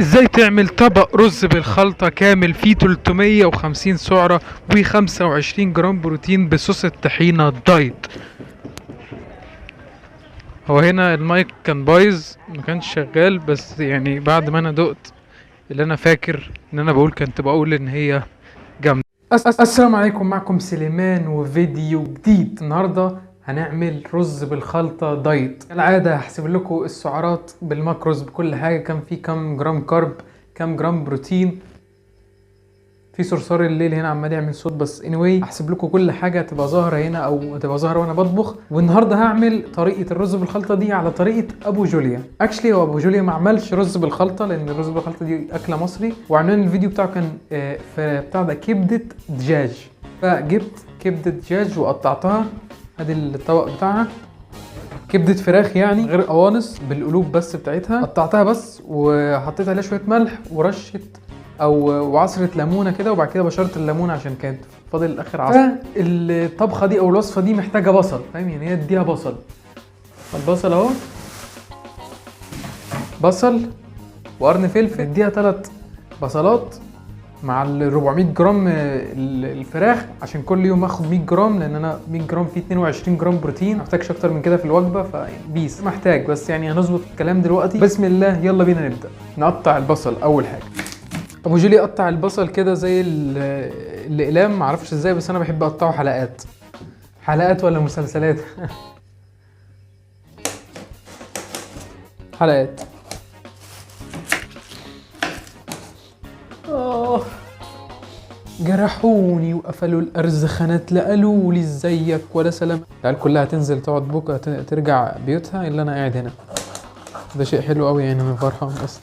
ازاي تعمل طبق رز بالخلطة كامل فيه 350 سعرة و25 جرام بروتين بصوص الطحينة دايت. هو هنا المايك كان بايظ ما كانش شغال، بس يعني بعد ما انا دقت اللي انا فاكر ان انا كنت بقول ان هي جامدة. السلام عليكم، معكم سليمان وفيديو جديد. النهاردة هنعمل رز بالخلطة دايت. كالعادة هحسب لكم السعرات بالماكروز بكل حاجة، كم فيه كم جرام كارب، كم جرام بروتين. في صرصار الليل هنا عمال يعمل صوت، بس anyway هحسب لكم كل حاجة تبقى ظاهرة هنا او تبقى ظاهرة وانا بطبخ. والنهاردة هعمل طريقة الرز بالخلطة دي على طريقة ابو جوليا. اكشلي هو ابو جوليا ما عملش رز بالخلطة، لان الرز بالخلطة دي اكلة مصري، وعنوان الفيديو بتاعه كان في بتاع ده كبدة دجاج. فجبت كبدة دجاج وقطعتها، ادي الطبق بتاعها. كبدة فراخ يعني غير قوانص، بالقلوب بس بتاعتها، قطعتها بس وحطيت عليها شوية ملح ورشة وعصرة ليمونة كده، وبعد كده بشرت الليمونة عشان كانت فاضل اخر عصر. الطبخة دي او الوصفة دي محتاجة بصل، فاهم يعني؟ هي اديها بصل. البصل اهو، بصل وقرن فلفل. اديها 3 بصلات مع ال 400 جرام الفراخ، عشان كل يوم اخد 100 جرام، لان انا 100 جرام فيه 22 جرام بروتين، ما محتاجش اكتر من كده في الوجبه، فبيس محتاج، بس يعني هنظبط الكلام دلوقتي. بسم الله، يلا بينا نبدا. نقطع البصل اول حاجه. ابو جولي قطع البصل كده زي الاقلام، معرفش ازاي، بس انا بحب اقطعه حلقات. حلقات ولا مسلسلات؟ حلقات. جرحوني وقفلوا الارزخانات، لا قالوا لي ازيك ولا سلام. العيال كلها تنزل تقعد بكره ترجع بيوتها، الا انا قاعد هنا. ده شيء حلو قوي يعني، انا فرحان اصلا.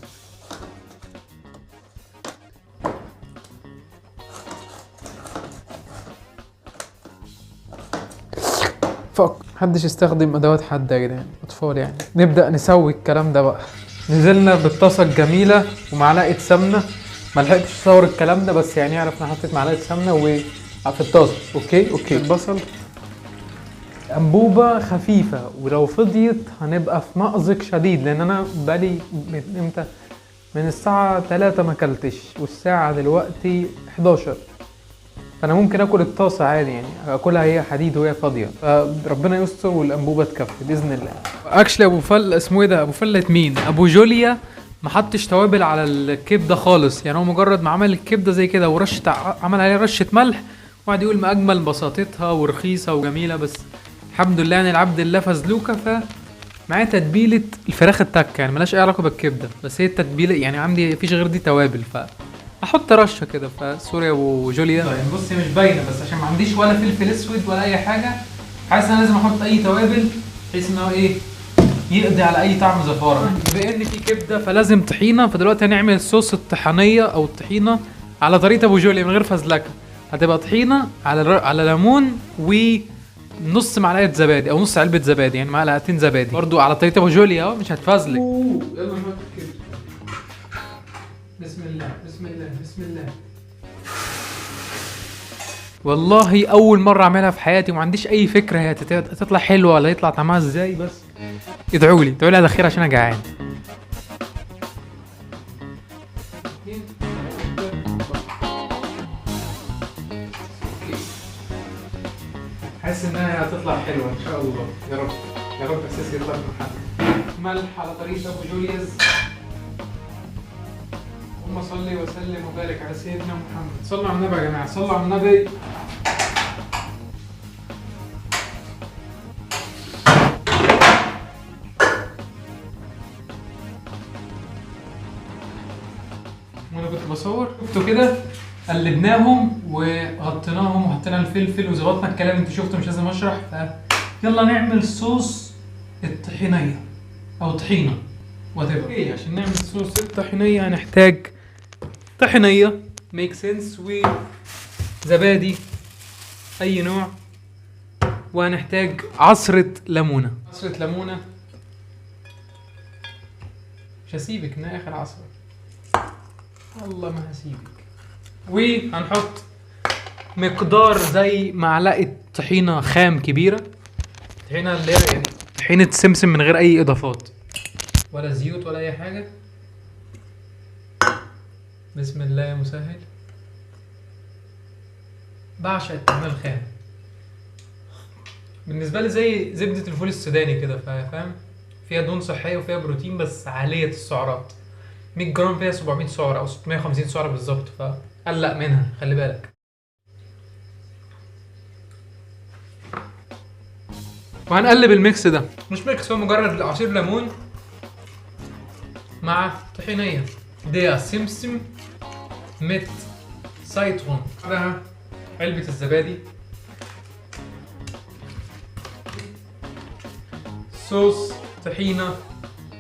فك محدش يستخدم ادوات حد يا جدعان، اطفال يعني. نبدا نسوي الكلام ده بقى. نزلنا بالطاسه الجميله ومعلقه سمنه. ما لحقتش اصور الكلام ده، بس يعني اعرف انا حطيت معلقه سمنه في الطاسه. اوكي. البصل انبوبه خفيفه، ولو فضيت هنبقى في مأزق شديد، لان انا بقالي من امتى؟ من الساعه 3 ما اكلتش، والساعه دلوقتي 11، فانا ممكن اكل الطاسه عادي يعني، اكلها هي حديد وهي فاضيه، فربنا يستر والانبوبه تكفي باذن الله. اكشلي ابو فل اسمه ايه ده؟ ابو فله مين؟ ابو جوليا. ما حطش توابل على الكبده خالص يعني، هو مجرد ما عمل الكبده زي كده ورشه، عمل عليها رشه ملح، وقعد يقول ما اجمل بساطتها ورخيصه وجميله. بس الحمد لله يعني، العبد الله فزلوكه. معايا تتبيله الفراخ التكه يعني، ملهاش اي علاقه بالكبده، بس هي التتبيله يعني عندي مفيش غير دي توابل، احط رشه كده. فسوري يا ابو جوليا. طيب بص، هي مش باينه، بس عشان ما عنديش ولا فلفل اسود ولا اي حاجه، حاسس انا لازم احط اي توابل بحيث ان هو ايه، يقضي على اي طعم زفاره. بما ان في كبده فلازم طحينه، فدلوقتي هنعمل صوص الطحانيه او الطحينه على طريقه ابو جوليا من غير فزلكه. هتبقى طحينه على ليمون ونص معلقه زبادي او نص علبه زبادي، يعني معلقتين زبادي برضو على طريقه ابو جوليا اهو، مش هتفزلك. يلا نحط كده. بسم الله. والله اول مره اعملها في حياتي، وما عنديش اي فكره هي هتطلع حلوه ولا يطلع طعمها ازاي، بس ادعوا لي على خير عشان انا جعان. حاسس انها هتطلع حلوه ان شاء الله، يا رب اساسي يطلع من حد. ملح على طريقه ابو جولياز. اللهم صل وسلم وبارك على سيدنا محمد. صلوا على النبي يا جماعه، صلوا على النبي. وانا كنت بصور شفتوا كده، قلبناهم وغطيناهم وحطينا الفلفل وظبطنا الكلام، انتوا شفتوا مش لازم اشرح. يلا نعمل صوص الطحينيه او طحينه واتيفر. ايه، عشان نعمل صوص الطحينيه هنحتاج طحينيه ميك سنس، وزبادي اي نوع، وهنحتاج عصره ليمونه. مش هسيبك من اخر عصره، والله ما هسيبك. وهنحط مقدار زي معلقه طحينه خام كبيره، طحينه اللي هي يعني طحينه سمسم من غير اي اضافات ولا زيوت ولا اي حاجه. بسم الله يا مسهل. بعشق الطحينة الخام، بالنسبة لي زي زبدة الفول السوداني كده، فاهم؟ فيها دهون صحية وفيها بروتين بس عالية السعرات. 100 جرام فيها 700 سعرة أو 650 سعرة بالظبط، فقلق منها، خلي بالك. وهنقلب الميكس ده، مش ميكس، هو مجرد عصير ليمون مع طحينية دي سمسم مت سايترون. بعدها علبة الزبادي، صوص طحينة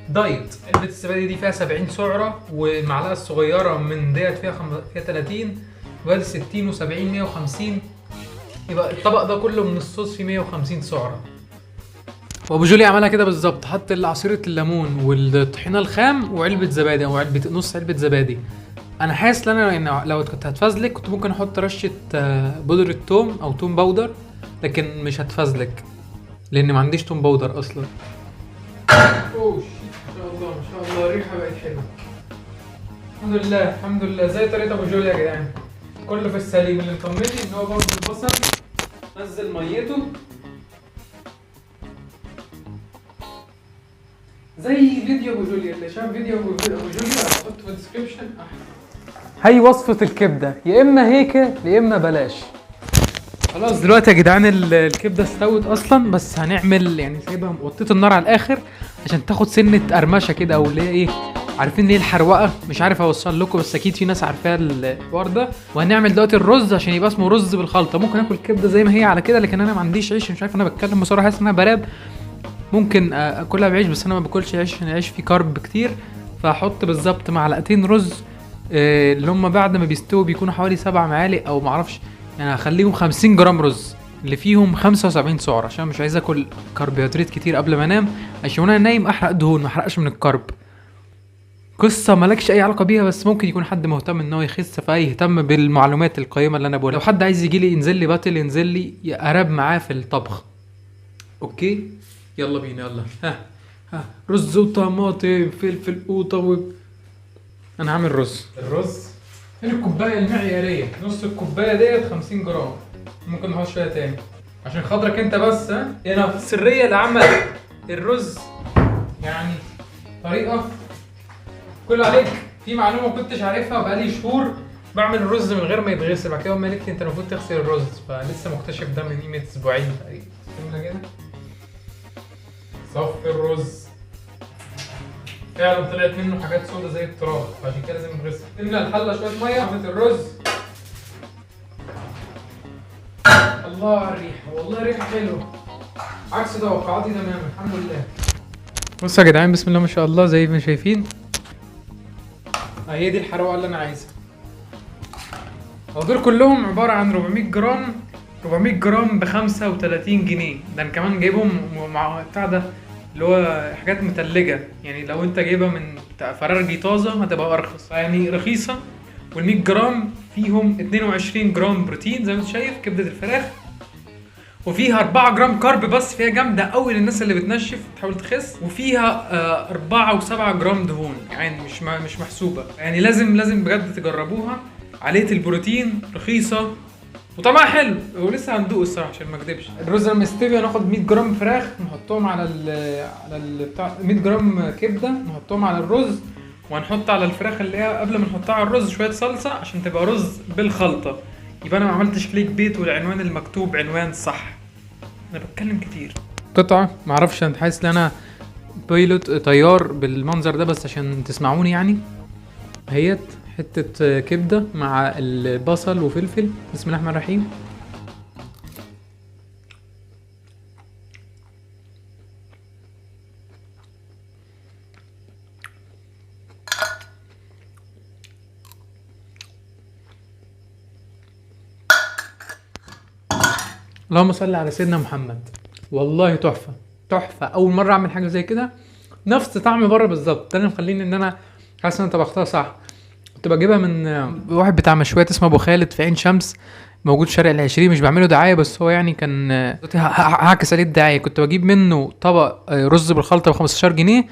دايت. علبة الزبادي دي فيها 70 سعرة، والمعلقة الصغيرة من ديت فيها 30، يبقى 60 و70 150، يبقى الطبق ده كله من الصوص فيه 150 سعرة. وابو جولي عملها كده بالظبط، حط عصيرة الليمون والطحينة الخام وعلبة زبادي او نص علبة زبادي. انا حاسس ان انا لو كنت هتفزلك كنت ممكن احط رشة بودرة توم او توم باودر، لكن مش هتفزلك لان ما عنديش توم باودر اصلا. اوه شيت، ما شاء الله ما شاء الله، الريحة بقت حلوة. الحمد لله الحمد لله، زي طريقة ابو جولي يا جدعان، كله في السليم. اللي مطمني ان هو برضه البصل نزل ميته زي فيديو ابو جوليا. اللي شاف فيديو ابو جوليا هحطه في الديسكربشن. هي وصفة الكبدة، يا اما هيك يا اما بلاش. خلاص دلوقتي يا جدعان الكبدة استوت اصلا، بس هنعمل يعني سايبها، وطيت النار على الاخر عشان تاخد سنة قرمشة كده، او اللي هي ايه، عارفين ليه الحروقة؟ مش عارف اوصل لكم، بس اكيد في ناس عارفاه الحوار ده. وهنعمل دلوقتي الرز عشان يبقى اسمه رز بالخلطة. ممكن اكل الكبدة زي ما هي على كده، لكن انا ما عنديش عيش، مش عارف، انا بتكلم بصراحة حاسس ان انا براب. ممكن اكلها بعيش، بس انا ما باكلش عيش عشان العيش فيه كارب كتير. فهحط بالظبط معلقتين رز اللي هم بعد ما بيستووا بيكونوا حوالي 7 معالق او معرفش، يعني هخليهم 50 جرام رز اللي فيهم 75 سعر، عشان مش عايز اكل كربوهيدرات كتير قبل ما انام، عشان وانا نايم احرق دهون ما احرقش من الكرب. قصه مالكش اي علاقه بيها، بس ممكن يكون حد مهتم ان هو يخس فيهتم بالمعلومات القيمه اللي انا بقولها. لو حد عايز يجي لي ينزل لي باتل، ينزل لي اراب معاه في الطبخ. اوكي يلا بينا، يلا. ها رز وطماطم فلفل انا هعمل رز. الرز فين الكوبايه المعياريه؟ نص الكوبايه ديت 50 جرام، ممكن نحط شويه تاني عشان خاطرك انت بس. هنا السريه لعمل الرز، يعني طريقه كل عليك. في معلومه ما كنتش عارفها بقالي شهور، بعمل الرز من غير ما يتغسل. بعد كده امي قالت لي انت المفروض تغسل الرز، فلسه مكتشف ده من قيمه اسبوعين تقريبا. استنى كده، صفي الرز، فعلا طلعت منه حاجات سودا زي التراب، فعشان كده لازم نغسل. نملى الحله شويه ميه، عملت الرز. الله على الريحه، والله ريحه حلوه عكس توقعاتي تماما، الحمد لله. بصوا يا جدعان، بسم الله ما شاء الله، زي ما شايفين هي دي الحروقه اللي انا عايزها. هو دول كلهم عباره عن 400 جرام، 400 جرام ب 35 جنيه. ده انا كمان جايبهم مع بتاع ده اللي هو حاجات متلجة، يعني لو انت جايبها من فرارجي طازة هتبقى ارخص، يعني رخيصة. وال100 جرام فيهم 22 جرام بروتين زي ما انت شايف، كبدة الفراخ، وفيها 4 جرام كارب بس، فيها جامدة قوي للناس اللي بتنشف تحاول تخس، وفيها 4 و7 جرام دهون، يعني مش محسوبة. يعني لازم بجد تجربوها. عالية البروتين، رخيصة، وطعمها حلو، ولسه هندوق الصراحه عشان ما اكدبش. الرز لما يستوي هناخد 100 جرام فراخ نحطهم على ال بتاع 100 جرام كبده نحطهم على الرز، وهنحط على الفراخ اللي هي قبل ما نحطها على الرز شويه صلصه عشان تبقى رز بالخلطه. يبقى انا ما عملتش كليك بيت والعنوان المكتوب عنوان صح. انا بتكلم كتير. قطعه معرفش، انا حاسس ان انا بايلوت طيار بالمنظر ده، بس عشان تسمعوني يعني. هيت حتة كبدة مع البصل وفلفل، بسم الله الرحمن الرحيم. اللهم صل على سيدنا محمد. والله تحفة تحفة، أول مرة أعمل حاجة زي كده، نفس طعم بره بالظبط. ده اللي مخليني إن أنا حاسس إن أنا طبختها صح. كنت بجيبها من واحد بتاع مشويات اسمه ابو خالد في عين شمس، موجود شارع العشرين. مش بعمله دعايه، بس هو يعني كان هعكس عليه الدعايه. كنت بجيب منه طبق رز بالخلطه ب 15 جنيه،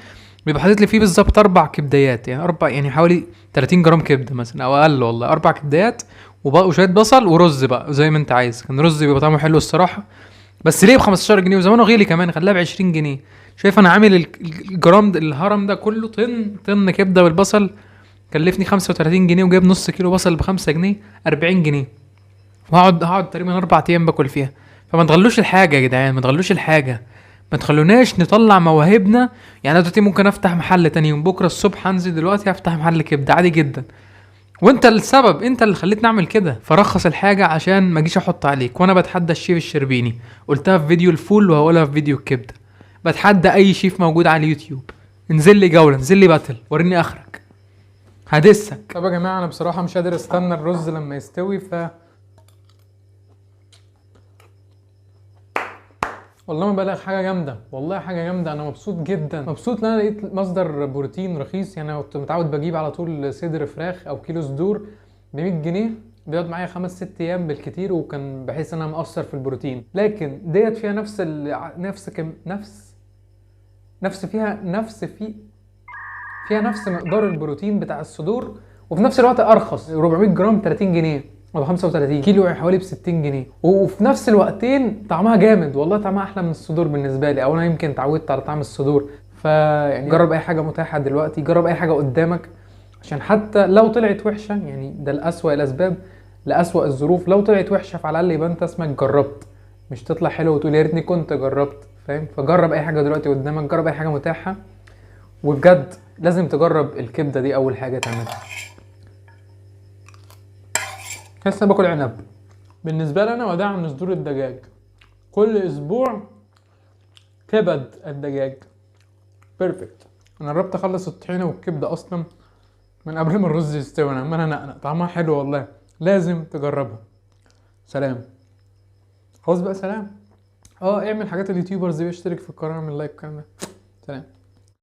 بيبقى حاطط لي فيه بالظبط 4 كبديات، يعني 4 يعني حوالي 30 جرام كبده مثلا او اقل والله، 4 كبديات وشويه بصل ورز بقى زي ما انت عايز. كان رز بيبقى طعمه حلو الصراحه، بس ليه ب 15 جنيه وزمانه غالي كمان، خلاها ب 20 جنيه. شايف انا عامل الجرام الهرم ده كله طن كبده بالبصل، كلفني 35 جنيه وجايب نص كيلو بصل ب 5 جنيه، 40 جنيه. وهقعد تقريبا 4 ايام باكل فيها. فما تغلوش الحاجه يا جدعان، ما تغلوش الحاجه، ما تخلوناش نطلع مواهبنا. يعني انا دلوقتي ممكن افتح محل تاني يوم، بكره الصبح هنزل دلوقتي هفتح محل كبده عادي جدا، وانت السبب، انت اللي خليتني اعمل كده. فرخص الحاجه عشان ما اجيش احط عليك. وانا بتحدى الشيف الشربيني، قلتها في فيديو الفول وهقولها في فيديو الكبده، بتحدى اي شيف موجود على اليوتيوب، انزل لي جوله، انزل لي باتل، وريني اخرك، هدسك. طب يا جماعه انا بصراحه مش قادر استنى الرز لما يستوي. والله ما بلغ، حاجه جامده والله، حاجه جامده. انا مبسوط جدا، مبسوط ان انا لقيت مصدر بروتين رخيص. يعني انا كنت متعود بجيب على طول صدر فراخ او كيلو صدور ب 100 جنيه، بيقعد معايا 5-6 ايام بالكتير، وكان بحس ان انا مقصر في البروتين. لكن ديت فيها فيها نفس مقدار البروتين بتاع الصدور، وفي نفس الوقت ارخص. 400 جرام 30 جنيه ولا 35 كيلو حوالي ب 60 جنيه، وفي نفس الوقتين طعمها جامد والله، طعمها احلى من الصدور بالنسبه لي، او انا يمكن اتعودت على طعم الصدور. فيعني جرب اي حاجه متاحه دلوقتي، جرب اي حاجه قدامك، عشان حتى لو طلعت وحشه، يعني ده الاسوأ الاسباب لاسوأ الظروف، لو طلعت وحشه فعلى الاقل يبقى انت اسمك جربت، مش تطلع حلو وتقول يا ريتني كنت جربت، فاهم؟ فجرب اي حاجه دلوقتي قدامك، جرب اي حاجه متاحه، وبجد لازم تجرب الكبده دي اول حاجه تعملها. لسه باكل عنب. بالنسبه لي انا وداع من صدور الدجاج، كل اسبوع كبد الدجاج بيرفكت. انا قربت اخلص الطحينه والكبده اصلا من قبل ما الرز يستوي، انا عمال انقنق، طعمها حلو والله، لازم تجربها. سلام. خلاص بقى، سلام. اعمل حاجات اليوتيوبرز دي، اشترك في القناه، اعمل لايك، الكلام ده. سلام.